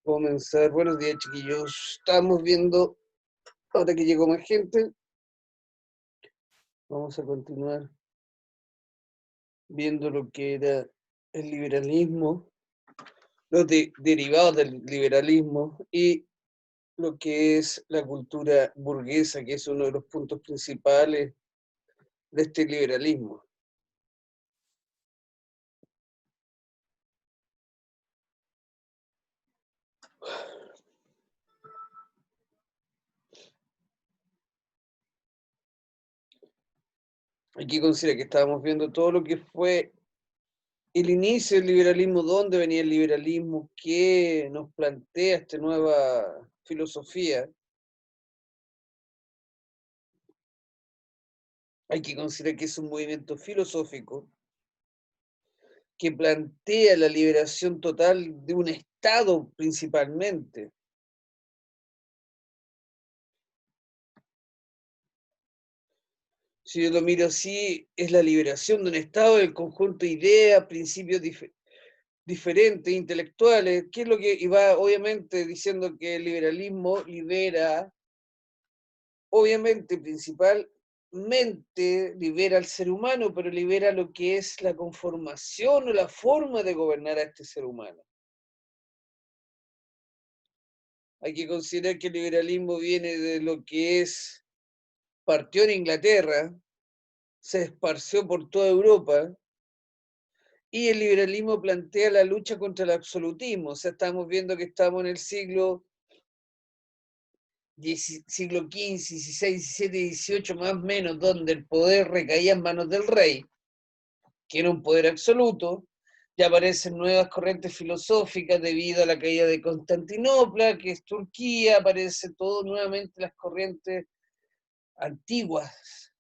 comenzar. Buenos días, chiquillos. Estamos viendo, ahora que llegó más gente, vamos a continuar viendo lo que era el liberalismo, los derivados del liberalismo y lo que es la cultura burguesa, que es uno de los puntos principales de este liberalismo. Aquí considera que estábamos viendo todo lo que fue el inicio del liberalismo, dónde venía el liberalismo, qué nos plantea esta nueva filosofía. Hay que considerar que es un movimiento filosófico que plantea la liberación total de un Estado principalmente. Si yo lo miro así, es la liberación de un Estado del conjunto de ideas, principios diferentes, intelectuales, que es lo que iba obviamente diciendo que el liberalismo libera, obviamente principalmente libera al ser humano, pero libera lo que es la conformación o la forma de gobernar a este ser humano. Hay que considerar que el liberalismo viene de lo que partió en Inglaterra, se esparció por toda Europa, y el liberalismo plantea la lucha contra el absolutismo. O sea, estamos viendo que estamos en el siglo XV, XVI, XVII, XVIII, más o menos, donde el poder recaía en manos del rey, que era un poder absoluto. Ya aparecen nuevas corrientes filosóficas debido a la caída de Constantinopla, que es Turquía, aparecen todo nuevamente las corrientes antiguas,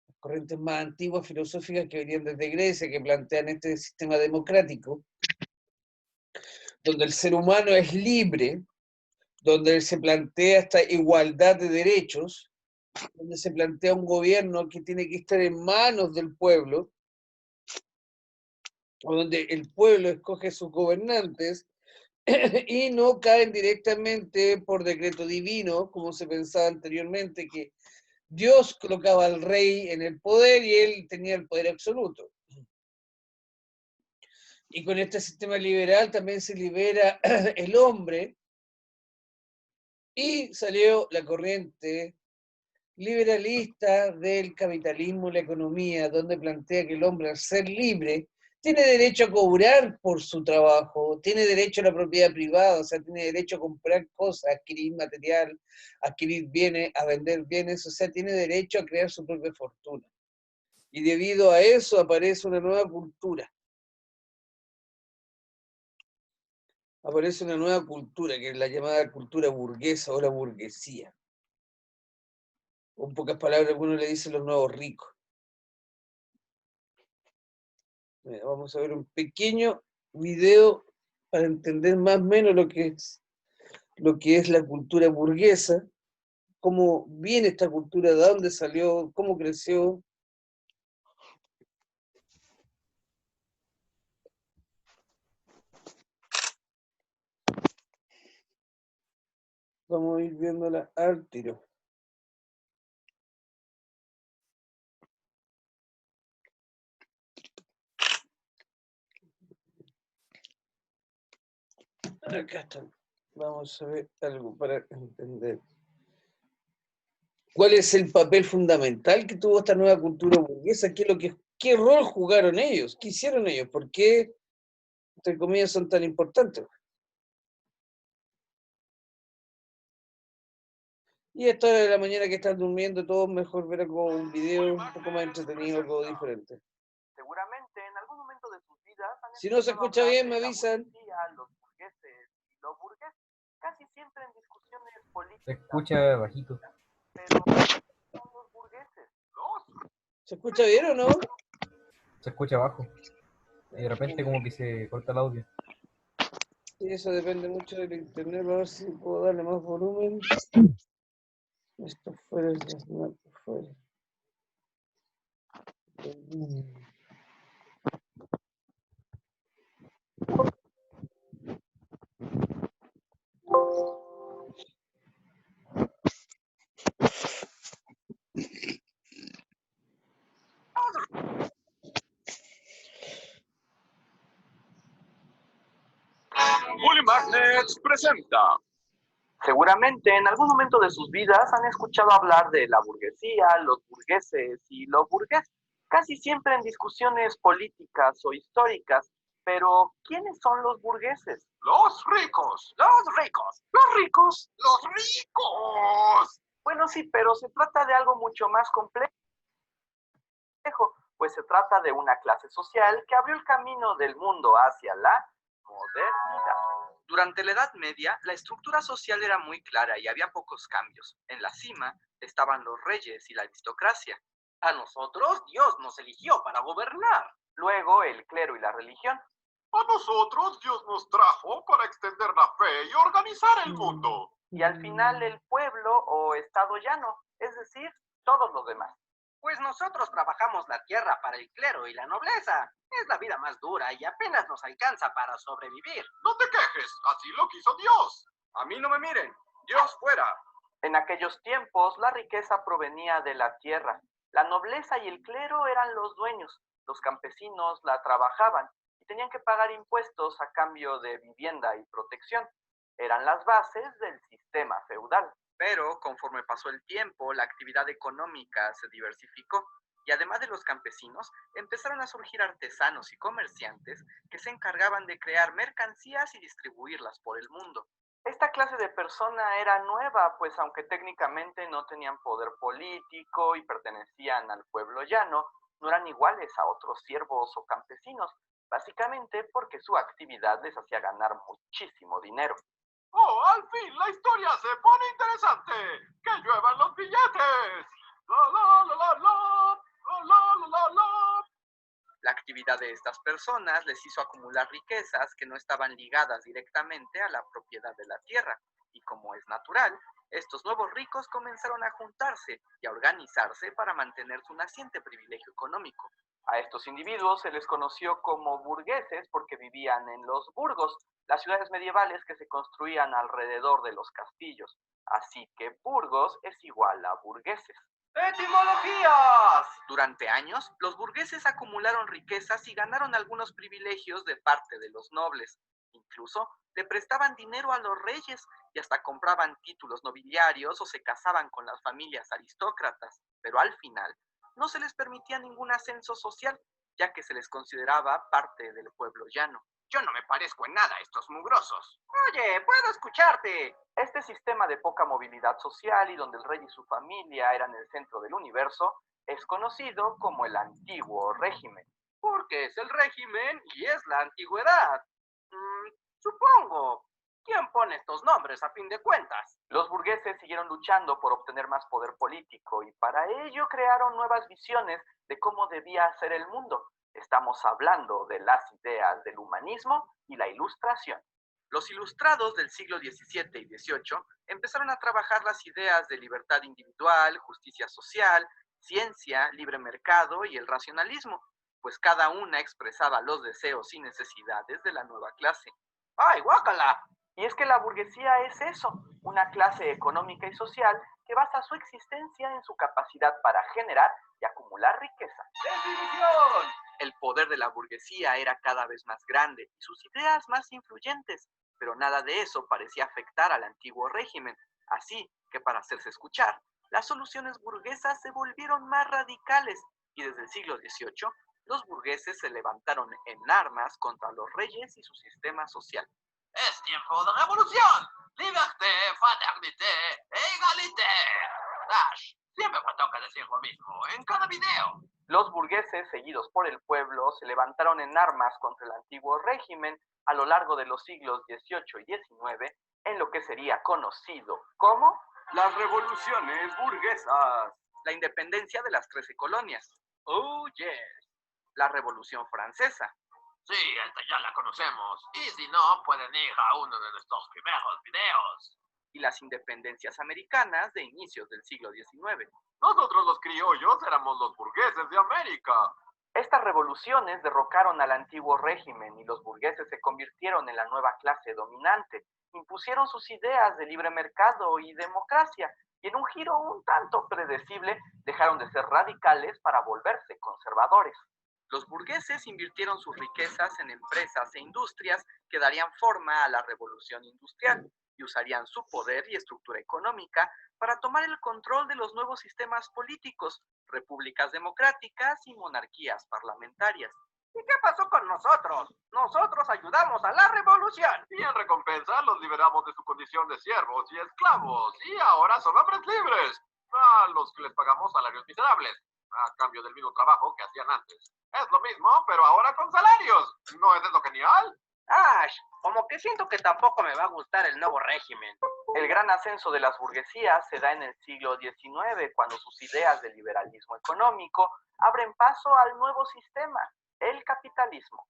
las corrientes más antiguas filosóficas que venían desde Grecia, que plantean este sistema democrático, donde el ser humano es libre, donde se plantea esta igualdad de derechos, donde se plantea un gobierno que tiene que estar en manos del pueblo, o donde el pueblo escoge a sus gobernantes y no caen directamente por decreto divino, como se pensaba anteriormente, que Dios colocaba al rey en el poder y él tenía el poder absoluto. Y con este sistema liberal también se libera el hombre y salió la corriente liberalista del capitalismo y la economía, donde plantea que el hombre, al ser libre, tiene derecho a cobrar por su trabajo, tiene derecho a la propiedad privada, o sea, tiene derecho a comprar cosas, a adquirir material, a adquirir bienes, a vender bienes, o sea, tiene derecho a crear su propia fortuna. Y debido a eso aparece una nueva cultura. Aparece una nueva cultura, que es la llamada cultura burguesa o la burguesía. En pocas palabras, algunos le dicen los nuevos ricos. Vamos a ver un pequeño video para entender más o menos lo que es la cultura burguesa, cómo viene esta cultura, de dónde salió, cómo creció. Vamos a ir viéndola al tiro. Acá está. Vamos a ver algo para entender. ¿Cuál es el papel fundamental que tuvo esta nueva cultura burguesa? ¿Qué rol jugaron ellos? ¿Qué hicieron ellos? ¿Por qué, entre comillas, son tan importantes? Y a esta hora de la mañana que están durmiendo todos, mejor ver algo, un video un poco más entretenido, algo diferente. Seguramente en algún momento de sus vidas Si no se escucha bien, me avisan. Los burgueses y los burgueses, casi siempre en discusiones políticas. Se escucha bajito. Pero son los burgueses. ¿Se escucha bien o no? Se escucha bajo. Y de repente como que se corta el audio. Sí, eso depende mucho del internet. A ver si puedo darle más volumen. Esto fuera, esto fuera. Polymagnets presenta. Seguramente en algún momento de sus vidas han escuchado hablar de la burguesía, los burgueses y lo burgués, casi siempre en discusiones políticas o históricas. Pero, ¿quiénes son los burgueses? Los ricos. Los ricos. Los ricos. Los ricos. Bueno, sí, pero se trata de algo mucho más complejo, pues se trata de una clase social que abrió el camino del mundo hacia la modernidad. Durante la Edad Media, la estructura social era muy clara y había pocos cambios. En la cima estaban los reyes y la aristocracia. A nosotros Dios nos eligió para gobernar. Luego el clero y la religión. A nosotros Dios nos trajo para extender la fe y organizar el mundo. Y al final el pueblo o estado llano, es decir, todos los demás. Pues nosotros trabajamos la tierra para el clero y la nobleza. Es la vida más dura y apenas nos alcanza para sobrevivir. No te quejes, así lo quiso Dios. A mí no me miren, Dios fuera. En aquellos tiempos la riqueza provenía de la tierra. La nobleza y el clero eran los dueños. Los campesinos la trabajaban y tenían que pagar impuestos a cambio de vivienda y protección. Eran las bases del sistema feudal. Pero conforme pasó el tiempo, la actividad económica se diversificó y además de los campesinos, empezaron a surgir artesanos y comerciantes que se encargaban de crear mercancías y distribuirlas por el mundo. Esta clase de persona era nueva, pues aunque técnicamente no tenían poder político y pertenecían al pueblo llano, no eran iguales a otros siervos o campesinos, básicamente porque su actividad les hacía ganar muchísimo dinero. ¡Oh, al fin la historia se pone interesante! ¡Que lluevan los billetes! ¡La, la, la, la, la! ¡La, la, la, la! La actividad de estas personas les hizo acumular riquezas que no estaban ligadas directamente a la propiedad de la tierra, y como es natural, estos nuevos ricos comenzaron a juntarse y a organizarse para mantener su naciente privilegio económico. A estos individuos se les conoció como burgueses porque vivían en los burgos, las ciudades medievales que se construían alrededor de los castillos. Así que Burgos es igual a burgueses. ¡Etimologías! Durante años, los burgueses acumularon riquezas y ganaron algunos privilegios de parte de los nobles. Incluso le prestaban dinero a los reyes y hasta compraban títulos nobiliarios o se casaban con las familias aristócratas. Pero al final, no se les permitía ningún ascenso social, ya que se les consideraba parte del pueblo llano. Yo no me parezco en nada a estos mugrosos. Oye, puedo escucharte. Este sistema de poca movilidad social y donde el rey y su familia eran el centro del universo, es conocido como el antiguo régimen. Porque es el régimen y es la antigüedad. Supongo. ¿Quién pone estos nombres a fin de cuentas? Los burgueses siguieron luchando por obtener más poder político y para ello crearon nuevas visiones de cómo debía ser el mundo. Estamos hablando de las ideas del humanismo y la ilustración. Los ilustrados del siglo XVII y XVIII empezaron a trabajar las ideas de libertad individual, justicia social, ciencia, libre mercado y el racionalismo, pues cada una expresaba los deseos y necesidades de la nueva clase. ¡Ay, guácala! Y es que la burguesía es eso, una clase económica y social que basa su existencia en su capacidad para generar y acumular riqueza. ¡Definición! El poder de la burguesía era cada vez más grande y sus ideas más influyentes, pero nada de eso parecía afectar al antiguo régimen, así que para hacerse escuchar, las soluciones burguesas se volvieron más radicales y desde el siglo XVIII los burgueses se levantaron en armas contra los reyes y su sistema social. Es tiempo de revolución. Liberté, fraternité, egalité. Dash, siempre me toca decir lo mismo en cada video. Los burgueses, seguidos por el pueblo, se levantaron en armas contra el antiguo régimen a lo largo de los siglos XVIII y XIX en lo que sería conocido como las revoluciones burguesas. La independencia de las 13 colonias. Oh, yes. La Revolución Francesa. Sí, esta ya la conocemos. Y si no, pueden ir a uno de nuestros primeros videos. Y las independencias americanas de inicios del siglo XIX. Nosotros los criollos éramos los burgueses de América. Estas revoluciones derrocaron al antiguo régimen y los burgueses se convirtieron en la nueva clase dominante. Impusieron sus ideas de libre mercado y democracia y en un giro un tanto predecible dejaron de ser radicales para volverse conservadores. Los burgueses invirtieron sus riquezas en empresas e industrias que darían forma a la revolución industrial y usarían su poder y estructura económica para tomar el control de los nuevos sistemas políticos, repúblicas democráticas y monarquías parlamentarias. ¿Y qué pasó con nosotros? Nosotros ayudamos a la revolución. Y en recompensa los liberamos de su condición de siervos y esclavos. Y ahora son hombres libres. A los que les pagamos salarios miserables, a cambio del mismo trabajo que hacían antes. Es lo mismo, pero ahora con salarios. ¿No es eso genial? Ash, como que siento que tampoco me va a gustar el nuevo régimen. El gran ascenso de las burguesías se da en el siglo XIX, cuando sus ideas de liberalismo económico abren paso al nuevo sistema, el capitalismo.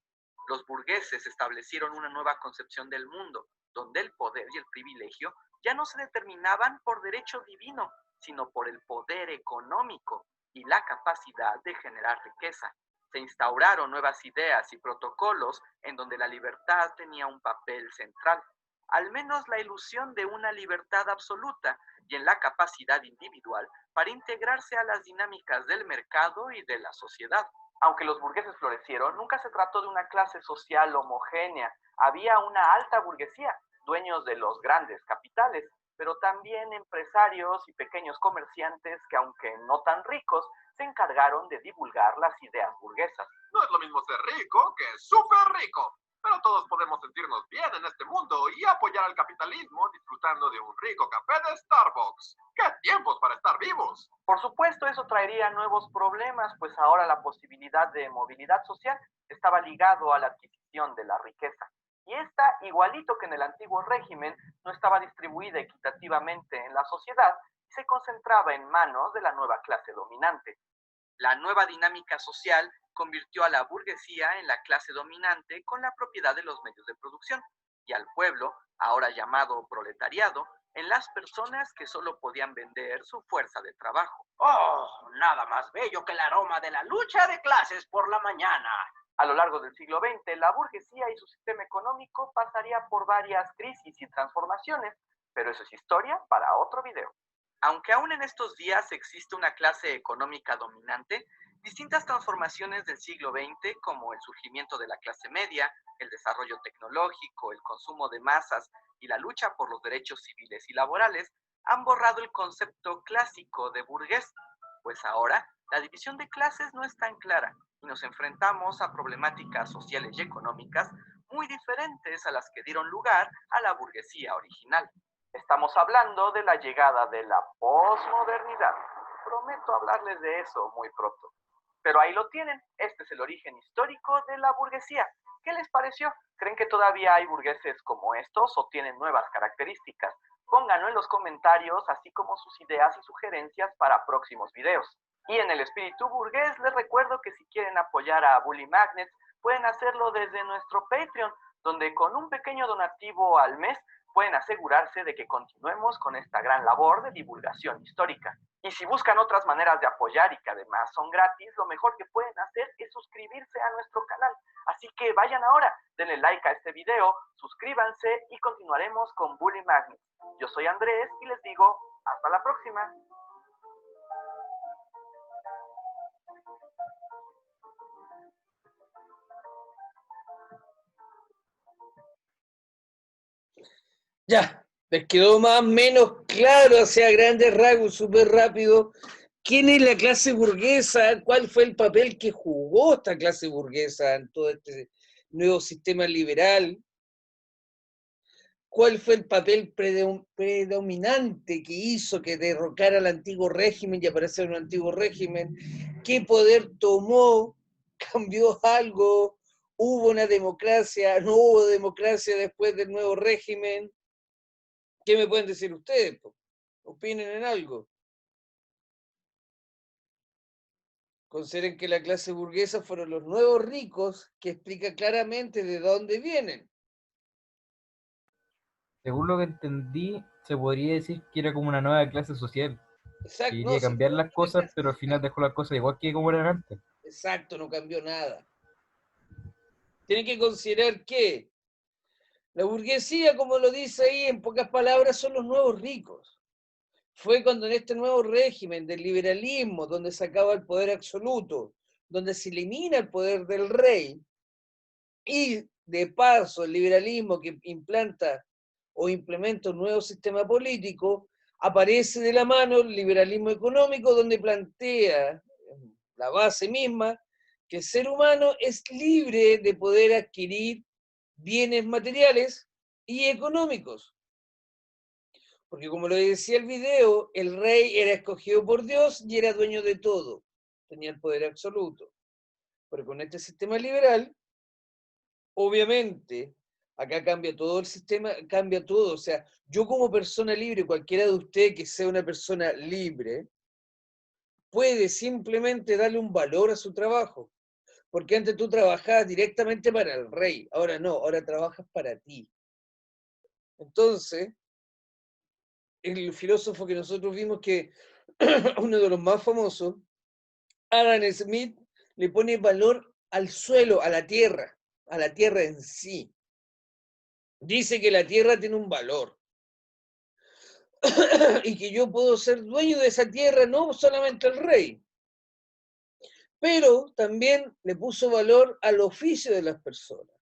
Los burgueses establecieron una nueva concepción del mundo, donde el poder y el privilegio ya no se determinaban por derecho divino, sino por el poder económico y la capacidad de generar riqueza. Se instauraron nuevas ideas y protocolos en donde la libertad tenía un papel central, al menos la ilusión de una libertad absoluta y en la capacidad individual para integrarse a las dinámicas del mercado y de la sociedad. Aunque los burgueses florecieron, nunca se trató de una clase social homogénea. Había una alta burguesía, dueños de los grandes capitales, pero también empresarios y pequeños comerciantes que, aunque no tan ricos, se encargaron de divulgar las ideas burguesas. No es lo mismo ser rico que súper rico. Pero todos podemos sentirnos bien en este mundo y apoyar al capitalismo disfrutando de un rico café de Starbucks. ¡Qué tiempos para estar vivos! Por supuesto, eso traería nuevos problemas, pues ahora la posibilidad de movilidad social estaba ligado a la adquisición de la riqueza. Y esta, igualito que en el antiguo régimen, no estaba distribuida equitativamente en la sociedad y se concentraba en manos de la nueva clase dominante. La nueva dinámica social convirtió a la burguesía en la clase dominante con la propiedad de los medios de producción y al pueblo, ahora llamado proletariado, en las personas que solo podían vender su fuerza de trabajo. ¡Oh! Nada más bello que el aroma de la lucha de clases por la mañana. A lo largo del siglo XX, la burguesía y su sistema económico pasaría por varias crisis y transformaciones, pero eso es historia para otro video. Aunque aún en estos días existe una clase económica dominante, distintas transformaciones del siglo XX, como el surgimiento de la clase media, el desarrollo tecnológico, el consumo de masas y la lucha por los derechos civiles y laborales, han borrado el concepto clásico de burgués, pues ahora la división de clases no es tan clara y nos enfrentamos a problemáticas sociales y económicas muy diferentes a las que dieron lugar a la burguesía original. Estamos hablando de la llegada de la posmodernidad. Prometo hablarles de eso muy pronto. Pero ahí lo tienen, este es el origen histórico de la burguesía. ¿Qué les pareció? ¿Creen que todavía hay burgueses como estos o tienen nuevas características? Pónganlo en los comentarios, así como sus ideas y sugerencias para próximos videos. Y en el espíritu burgués, les recuerdo que si quieren apoyar a Bully Magnets, pueden hacerlo desde nuestro Patreon, donde con un pequeño donativo al mes pueden asegurarse de que continuemos con esta gran labor de divulgación histórica. Y si buscan otras maneras de apoyar y que además son gratis, lo mejor que pueden hacer es suscribirse a nuestro canal. Así que vayan ahora, denle like a este video, suscríbanse y continuaremos con Bully Magnets. Yo soy Andrés y les digo hasta la próxima. Ya, les quedó más o menos claro, o sea, grandes rasgos, súper rápido. ¿Quién es la clase burguesa? ¿Cuál fue el papel que jugó esta clase burguesa en todo este nuevo sistema liberal? ¿Cuál fue el papel predominante que hizo que derrocara al antiguo régimen y apareciera un antiguo régimen? ¿Qué poder tomó? ¿Cambió algo? ¿Hubo una democracia? ¿No hubo democracia después del nuevo régimen? ¿Qué me pueden decir ustedes? Opinen en algo. Consideren que la clase burguesa fueron los nuevos ricos, que explica claramente de dónde vienen. Según lo que entendí, se podría decir que era como una nueva clase social. Exacto, Que no, quería sí, cambiar fue las una cosas, clase pero al final social. dejó las cosas igual que como eran antes. Exacto, no cambió nada. Tienen que considerar que la burguesía, como lo dice ahí en pocas palabras, son los nuevos ricos. Fue cuando en este nuevo régimen del liberalismo, donde se acaba el poder absoluto, donde se elimina el poder del rey, y de paso el liberalismo que implanta o implementa un nuevo sistema político, aparece de la mano el liberalismo económico, donde plantea la base misma que el ser humano es libre de poder adquirir bienes materiales y económicos. Porque como lo decía el video, el rey era escogido por Dios y era dueño de todo, tenía el poder absoluto. Pero con este sistema liberal, obviamente, acá cambia todo el sistema, cambia todo. O sea, yo como persona libre, cualquiera de ustedes que sea una persona libre, puede simplemente darle un valor a su trabajo. Porque antes tú trabajabas directamente para el rey, ahora no, ahora trabajas para ti. Entonces, el filósofo que nosotros vimos que uno de los más famosos, Adam Smith, le pone valor al suelo, a la tierra en sí. Dice que la tierra tiene un valor y que yo puedo ser dueño de esa tierra, no solamente el rey, pero también le puso valor al oficio de las personas,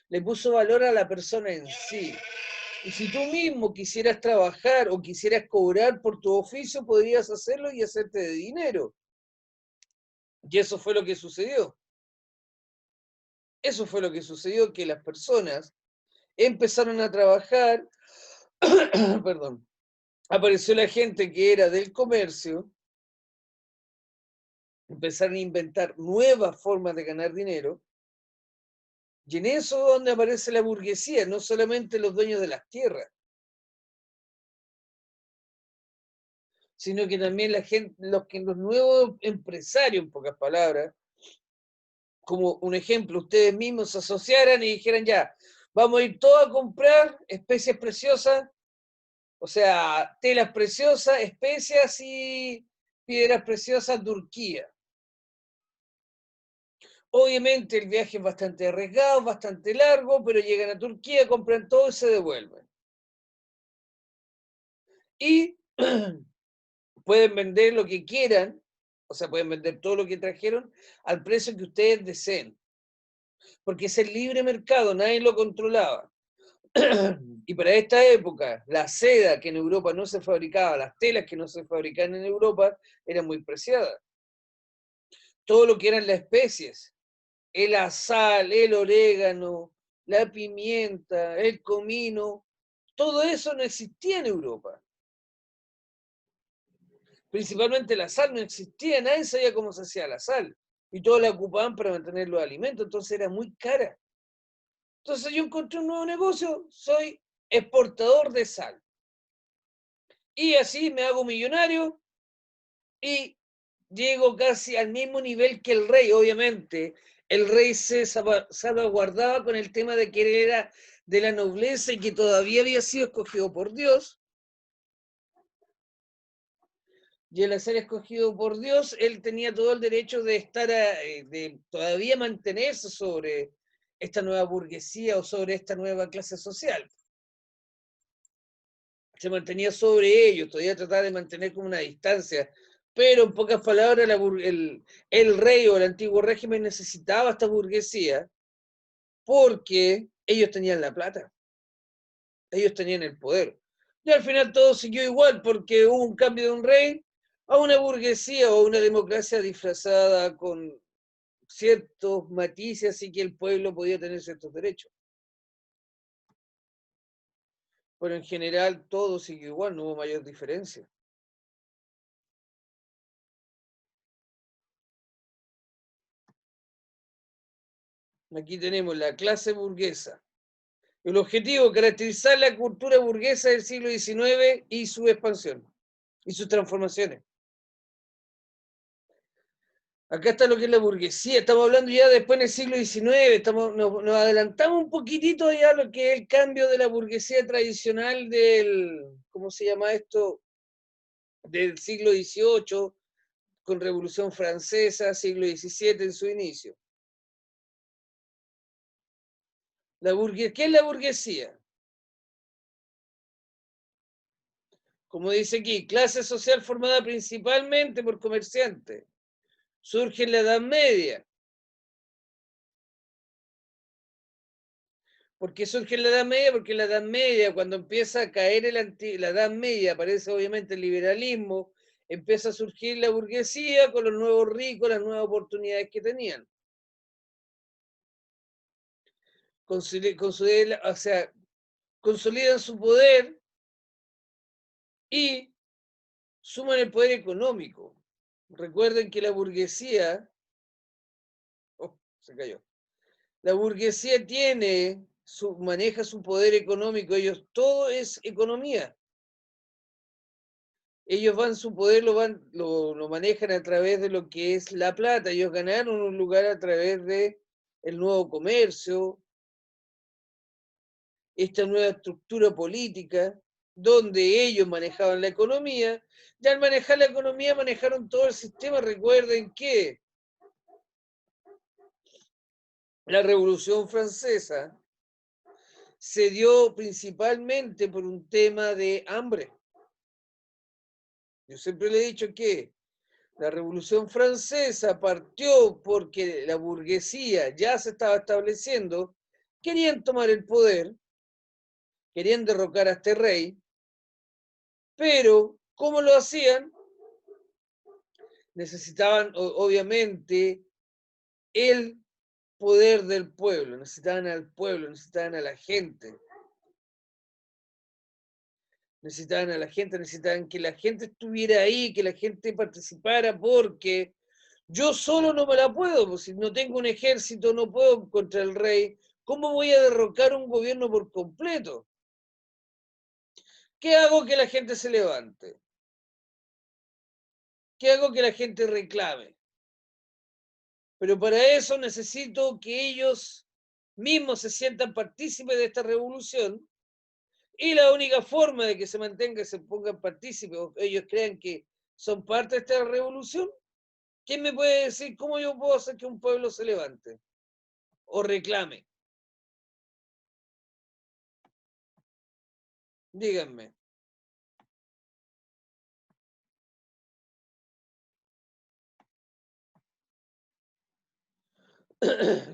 le puso valor a la persona en sí. Y si tú mismo quisieras trabajar o quisieras cobrar por tu oficio, podrías hacerlo y hacerte de dinero. Y eso fue lo que sucedió. Eso fue lo que sucedió, que las personas empezaron a trabajar, perdón, apareció la gente que era del comercio, empezaron a inventar nuevas formas de ganar dinero, y en eso es donde aparece la burguesía, no solamente los dueños de las tierras, sino que también la gente, los nuevos empresarios, en pocas palabras, como un ejemplo, ustedes mismos se asociaran y dijeran ya, vamos a ir todos a comprar especies preciosas, o sea, telas preciosas, especias y piedras preciosas a Turquía. Obviamente el viaje es bastante arriesgado, bastante largo, pero llegan a Turquía, compran todo y se devuelven. Y pueden vender lo que quieran, o sea, pueden vender todo lo que trajeron al precio que ustedes deseen. Porque es el libre mercado, nadie lo controlaba. Y para esta época, la seda que en Europa no se fabricaba, las telas que no se fabricaban en Europa, eran muy preciadas. Todo lo que eran las especies, el sal, el orégano, la pimienta, el comino, todo eso no existía en Europa. Principalmente la sal no existía, nadie sabía cómo se hacía la sal. Y todos la ocupaban para mantener los alimentos, entonces era muy cara. Entonces yo encontré un nuevo negocio, soy exportador de sal. Y así me hago millonario y llego casi al mismo nivel que el rey, obviamente. El rey se salvaguardaba con el tema de que él era de la nobleza y que todavía había sido escogido por Dios. Y al ser escogido por Dios, él tenía todo el derecho de estar, de todavía mantenerse sobre esta nueva burguesía o sobre esta nueva clase social. Se mantenía sobre ellos, todavía trataba de mantener como una distancia, pero en pocas palabras el rey o el antiguo régimen necesitaba esta burguesía porque ellos tenían la plata, ellos tenían el poder. Y al final todo siguió igual porque hubo un cambio de un rey a una burguesía o una democracia disfrazada con ciertos matices, así que el pueblo podía tener ciertos derechos. Pero en general todo siguió igual, no hubo mayor diferencia. Aquí tenemos la clase burguesa. El objetivo, caracterizar la cultura burguesa del siglo XIX y su expansión y sus transformaciones. Acá está lo que es la burguesía, estamos hablando ya después en el siglo XIX, nos adelantamos un poquitito ya a lo que es el cambio de la burguesía tradicional del, ¿cómo se llama esto? Del siglo XVIII, con Revolución Francesa, siglo XVII en su inicio. ¿Qué es la burguesía? Como dice aquí, clase social formada principalmente por comerciantes, surge en la Edad Media. ¿Por qué surge en la Edad Media? Porque en la Edad Media, cuando empieza a caer la Edad Media, aparece obviamente el liberalismo, empieza a surgir la burguesía con los nuevos ricos, las nuevas oportunidades que tenían. Consolidan su poder y suman el poder económico. Recuerden que la burguesía, se cayó. La burguesía maneja su poder económico, todo es economía. Ellos su poder lo manejan a través de lo que es la plata. Ellos ganaron un lugar a través de el nuevo comercio, esta nueva estructura política, donde ellos manejaban la economía. Y al manejar la economía manejaron todo el sistema. Recuerden que la Revolución Francesa se dio principalmente por un tema de hambre. Yo siempre le he dicho que la Revolución Francesa partió porque la burguesía ya se estaba estableciendo, querían tomar el poder, querían derrocar a este rey, pero ¿cómo lo hacían? Necesitaban, obviamente, el poder del pueblo, necesitaban al pueblo, necesitaban a la gente. Necesitaban que la gente estuviera ahí, que la gente participara, porque yo solo no me la puedo, pues si no tengo un ejército, no puedo contra el rey. ¿Cómo voy a derrocar un gobierno por completo? ¿Qué hago que la gente se levante? ¿Qué hago que la gente reclame? Pero para eso necesito que ellos mismos se sientan partícipes de esta revolución, y la única forma de que se mantenga, se pongan partícipes, o ellos crean que son parte de esta revolución. ¿Quién me puede decir cómo yo puedo hacer que un pueblo se levante o reclame? Díganme.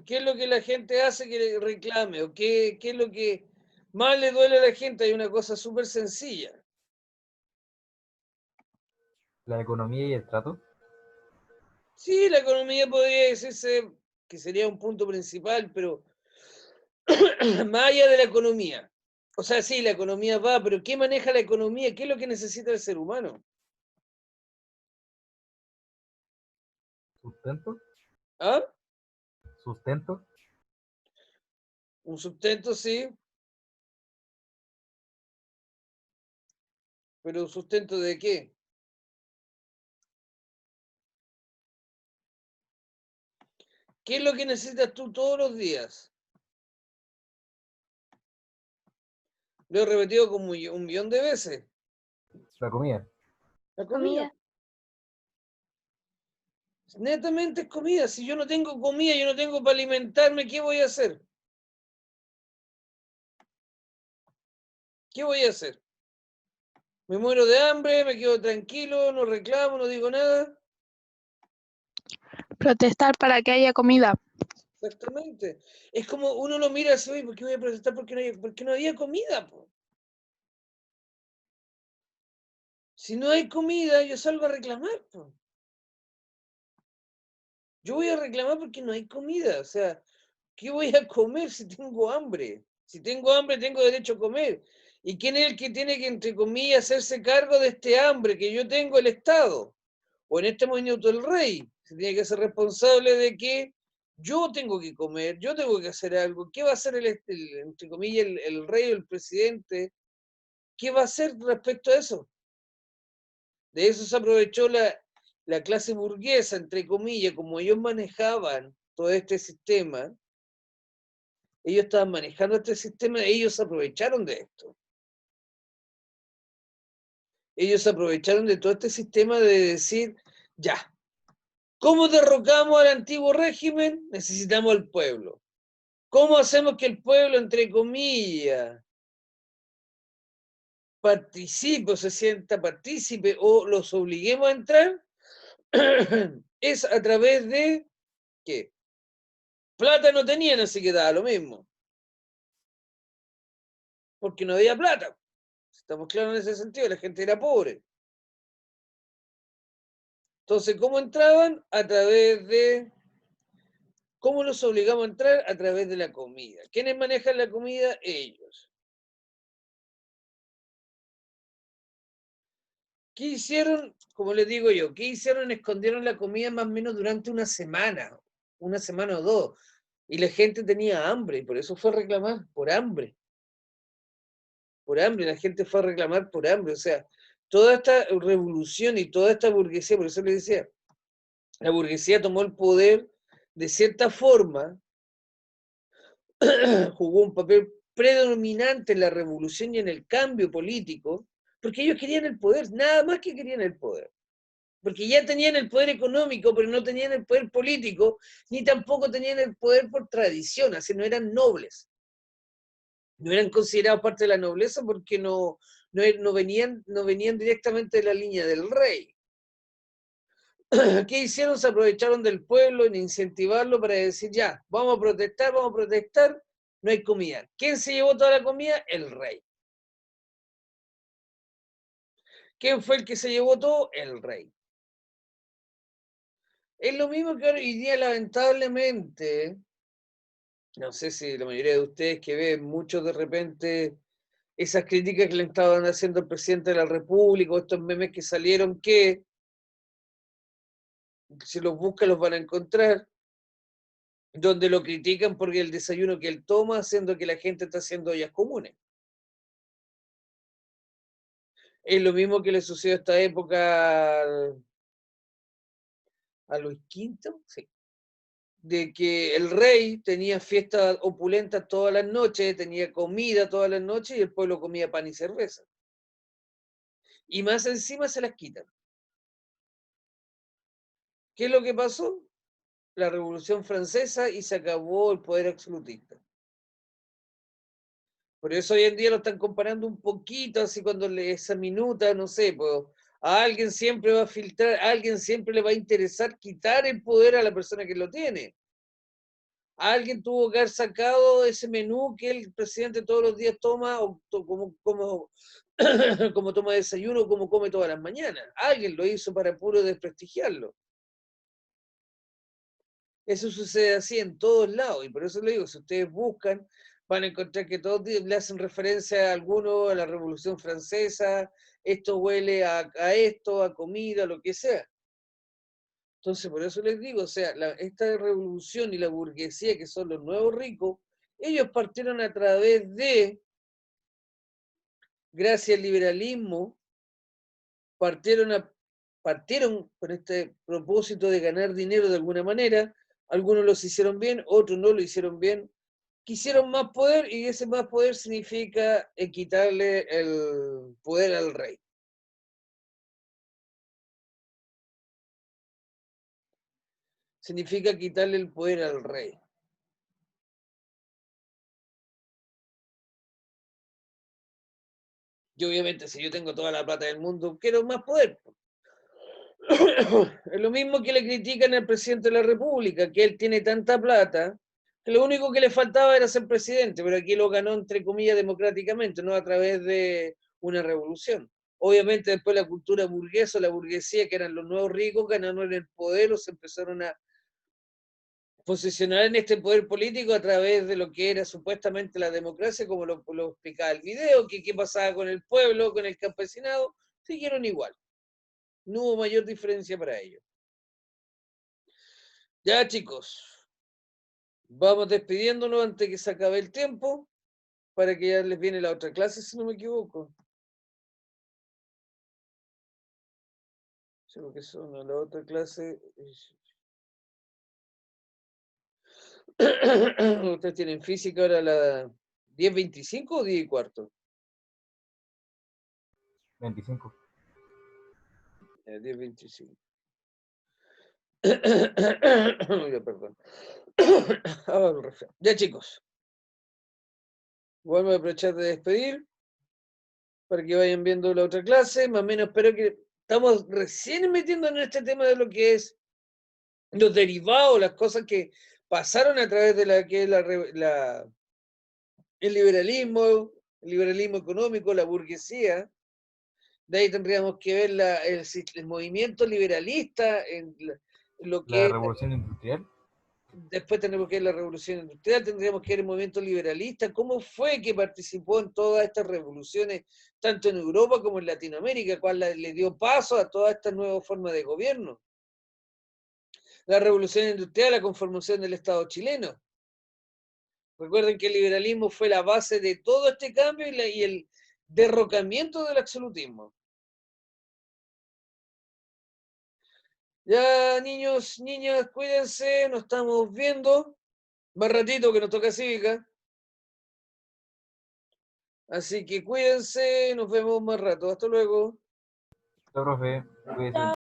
¿Qué es lo que la gente hace que reclame? ¿O qué es lo que más le duele a la gente? Hay una cosa súper sencilla. La economía y el trato. Sí, la economía podría decirse que sería un punto principal, pero más allá de la economía. O sea, sí, la economía va, pero ¿qué maneja la economía? ¿Qué es lo que necesita el ser humano? ¿Sustento? ¿Ah? ¿Sustento? Un sustento, sí. ¿Pero un sustento de qué? ¿Qué es lo que necesitas tú todos los días? Lo he repetido como un millón de veces. La comida. La comida. Netamente es comida. Si yo no tengo comida, yo no tengo para alimentarme, ¿qué voy a hacer? ¿Qué voy a hacer? ¿Me muero de hambre? ¿Me quedo tranquilo? ¿No reclamo? ¿No digo nada? Protestar para que haya comida. Exactamente. Es como uno lo mira así, ¿por qué voy a protestar? Porque no había comida, po. Si no hay comida, yo salgo a reclamar, po. Yo voy a reclamar porque no hay comida. O sea, ¿qué voy a comer si tengo hambre? Si tengo hambre, tengo derecho a comer. ¿Y quién es el que tiene que, entre comillas, hacerse cargo de este hambre que yo tengo? El Estado. O en este momento el rey. Se tiene que ser responsable de que yo tengo que comer, yo tengo que hacer algo. ¿Qué va a hacer entre comillas, el rey o el presidente? ¿Qué va a hacer respecto a eso? De eso se aprovechó la clase burguesa, entre comillas, como ellos manejaban todo este sistema. Ellos estaban manejando este sistema, ellos se aprovecharon de esto. Ellos se aprovecharon de todo este sistema de decir, ya, ¿cómo derrocamos al antiguo régimen? Necesitamos al pueblo. ¿Cómo hacemos que el pueblo, entre comillas, participe o se sienta partícipe o los obliguemos a entrar? es a través de, ¿qué? Plata no tenían, así que daba lo mismo. Porque no había plata. Estamos claros en ese sentido, la gente era pobre. Entonces, ¿cómo entraban? A través de... ¿Cómo los obligamos a entrar? A través de la comida. ¿Quiénes manejan la comida? Ellos. ¿Qué hicieron? Como les digo yo, ¿qué hicieron? Escondieron la comida más o menos durante una semana o dos. Y la gente tenía hambre, y por eso fue a reclamar, por hambre. Por hambre, la gente fue a reclamar por hambre. O sea, toda esta revolución y toda esta burguesía, por eso les decía, la burguesía tomó el poder de cierta forma, jugó un papel predominante en la revolución y en el cambio político, porque ellos querían el poder, nada más que querían el poder. Porque ya tenían el poder económico, pero no tenían el poder político, ni tampoco tenían el poder por tradición, así no eran nobles. No eran considerados parte de la nobleza porque no venían directamente de la línea del rey. ¿Qué hicieron? Se aprovecharon del pueblo en incentivarlo para decir, ya, vamos a protestar, no hay comida. ¿Quién se llevó toda la comida? El rey. ¿Quién fue el que se llevó todo? El rey. Es lo mismo que hoy día, lamentablemente, no sé si la mayoría de ustedes que ven muchos de repente esas críticas que le estaban haciendo al presidente de la República, o estos memes que salieron, que si los buscan los van a encontrar, donde lo critican porque el desayuno que él toma, haciendo que la gente está haciendo ollas comunes. Es lo mismo que le sucedió a esta época a Luis V, sí, de que el rey tenía fiestas opulentas todas las noches, tenía comida todas las noches y el pueblo comía pan y cerveza. Y más encima se las quitan. ¿Qué es lo que pasó? La Revolución Francesa y se acabó el poder absolutista. Por eso hoy en día lo están comparando un poquito, así cuando esa minuta, no sé, pues, a alguien siempre va a filtrar, a alguien siempre le va a interesar quitar el poder a la persona que lo tiene. A alguien tuvo que haber sacado ese menú que el presidente todos los días toma, o como toma desayuno, como come todas las mañanas. Alguien lo hizo para puro desprestigiarlo. Eso sucede así en todos lados, y por eso le digo, si ustedes buscan, van a encontrar que todos le hacen referencia a alguno, a la Revolución Francesa, esto huele a esto, a comida, lo que sea. Entonces, por eso les digo, o sea, esta revolución y la burguesía, que son los nuevos ricos, ellos partieron a través de, gracias al liberalismo, partieron con este propósito de ganar dinero de alguna manera. Algunos los hicieron bien, otros no lo hicieron bien. Quisieron más poder y ese más poder significa quitarle el poder al rey. Significa quitarle el poder al rey. Yo obviamente, si yo tengo toda la plata del mundo, quiero más poder. Es lo mismo que le critican al presidente de la República, que él tiene tanta plata, que lo único que le faltaba era ser presidente, pero aquí lo ganó, entre comillas, democráticamente, no a través de una revolución. Obviamente después la cultura burguesa, la burguesía, que eran los nuevos ricos, ganaron el poder o se empezaron a posicionar en este poder político a través de lo que era supuestamente la democracia, como lo explicaba el video, que qué pasaba con el pueblo, con el campesinado, siguieron igual. No hubo mayor diferencia para ellos. Ya, chicos, vamos despidiéndonos antes que se acabe el tiempo, para que ya les viene la otra clase, si no me equivoco. Sí, porque son la otra clase. ¿Ustedes tienen física ahora a la 10:25 o 10:15? 25. 10:25. Ya, perdón. Ya, chicos. Vuelvo a aprovechar de despedir para que vayan viendo la otra clase. Más o menos espero que Estamos recién metiendo en este tema de lo que es los derivados, las cosas que pasaron a través de la que es el liberalismo económico, la burguesía. De ahí tendríamos que ver el movimiento liberalista en lo que La es revolución industrial. después tenemos que ver la revolución industrial, tendríamos que ver el movimiento liberalista, cómo fue que participó en todas estas revoluciones, tanto en Europa como en Latinoamérica, cuál le dio paso a toda esta nueva forma de gobierno. La revolución industrial, la conformación del Estado chileno. Recuerden que el liberalismo fue la base de todo este cambio y el derrocamiento del absolutismo. Ya, niños, niñas, cuídense, nos estamos viendo. Más ratito que nos toca cívica. Así que cuídense, nos vemos más rato. Hasta luego. Chao, profe. Cuídese.